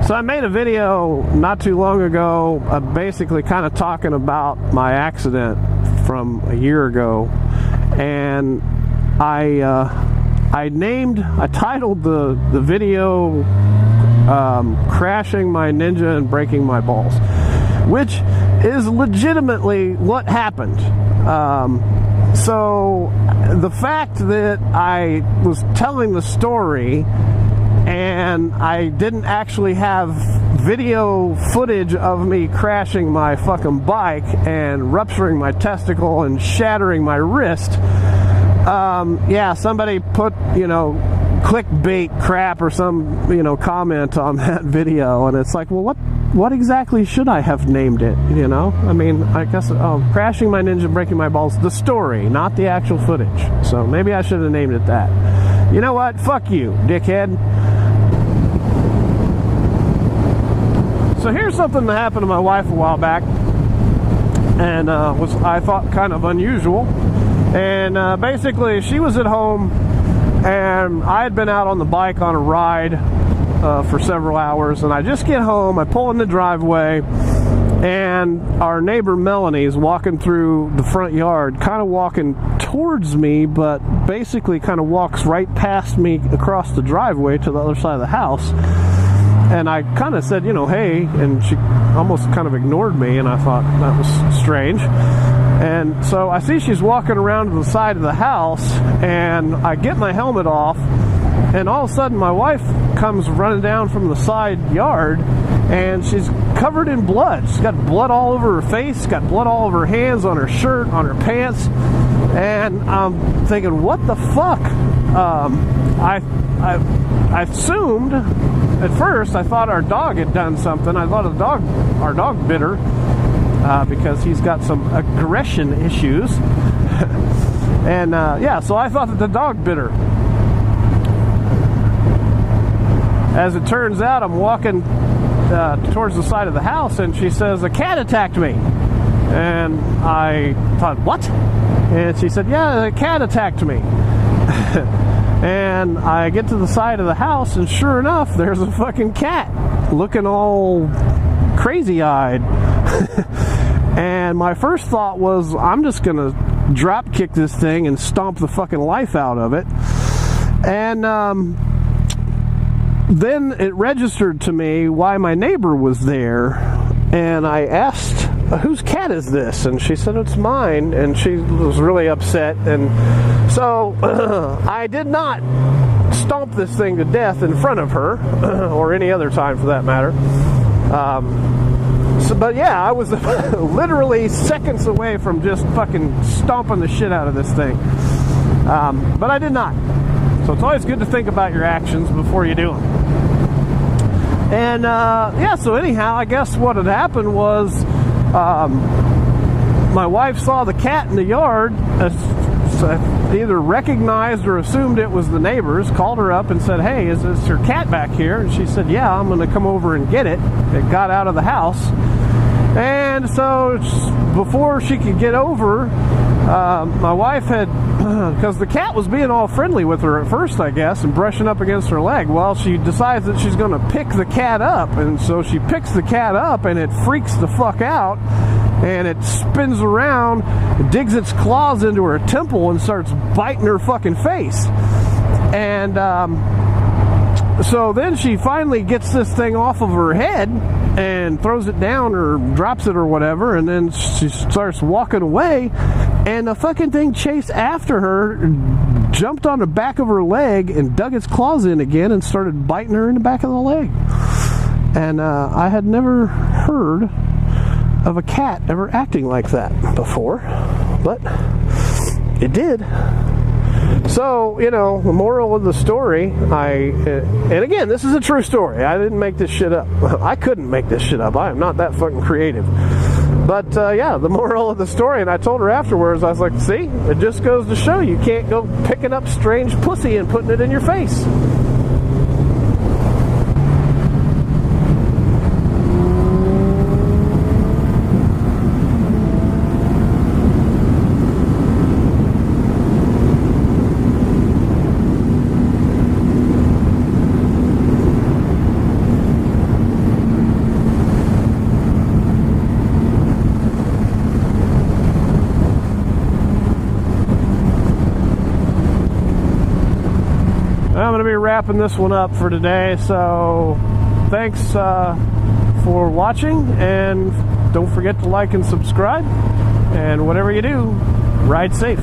So I made a video not too long ago, basically kind of talking about my accident from a year ago, and I titled the video crashing my Ninja and breaking my balls, which is legitimately what happened. So the fact that I was telling the story and I didn't actually have video footage of me crashing my fucking bike and rupturing my testicle and shattering my wrist, yeah, somebody put, clickbait crap or some, comment on that video, and it's like, well, what exactly should I have named it, I mean, I guess, crashing my Ninja, breaking my balls, the story, not the actual footage. So maybe I should have named it that. You know what? Fuck you, dickhead. So here's something that happened to my wife a while back, and was, I thought, kind of unusual. And basically, she was at home, and I had been out on the bike on a ride for several hours, and I just get home, I pull in the driveway, and our neighbor Melanie is walking through the front yard, kind of walking towards me, but basically kind of walks right past me across the driveway to the other side of the house. And I kind of said, hey, and she almost kind of ignored me, and I thought that was strange. And so I see she's walking around to the side of the house, and I get my helmet off, and all of a sudden my wife comes running down from the side yard, and she's covered in blood. She's got blood all over her face, got blood all over her hands, on her shirt, on her pants, and I'm thinking, what the fuck? I assumed, at first, I thought our dog had done something. I thought our dog bit her, because he's got some aggression issues. And yeah, so I thought that the dog bit her. As it turns out, I'm walking towards the side of the house, and she says, a cat attacked me. And I thought, what? And she said, yeah, a cat attacked me. And I get to the side of the house, and sure enough, there's a fucking cat looking all crazy-eyed. And my first thought was, I'm just gonna drop kick this thing and stomp the fucking life out of it. And then it registered to me why my neighbor was there, and I asked, whose cat is this? And she said, it's mine. And she was really upset. And so I did not stomp this thing to death in front of her, or any other time for that matter. But yeah, I was literally seconds away from just fucking stomping the shit out of this thing. But I did not. So it's always good to think about your actions before you do them. And yeah, so anyhow, I guess what had happened was, my wife saw the cat in the yard, either recognized or assumed it was the neighbor's, called her up and said, hey, is this your cat back here? And she said, yeah, I'm going to come over and get it. It got out of the house. And so before she could get over, my wife had, because the cat was being all friendly with her at first, I guess, and brushing up against her leg. Well, she decides that she's going to pick the cat up, and so she picks the cat up, and it freaks the fuck out, and it spins around, it digs its claws into her temple, and starts biting her fucking face. And so then she finally gets this thing off of her head and throws it down or drops it or whatever, and then she starts walking away, and the fucking thing chased after her, jumped on the back of her leg and dug its claws in again and started biting her in the back of the leg. And I had never heard of a cat ever acting like that before, but it did. So, the moral of the story, and again, this is a true story. I didn't make this shit up. I couldn't make this shit up. I am not that fucking creative. But, yeah, the moral of the story, and I told her afterwards, I was like, see, it just goes to show you can't go picking up strange pussy and putting it in your face. be wrapping this one up for today. So thanks for watching, and don't forget to like and subscribe. And whatever you do, ride safe.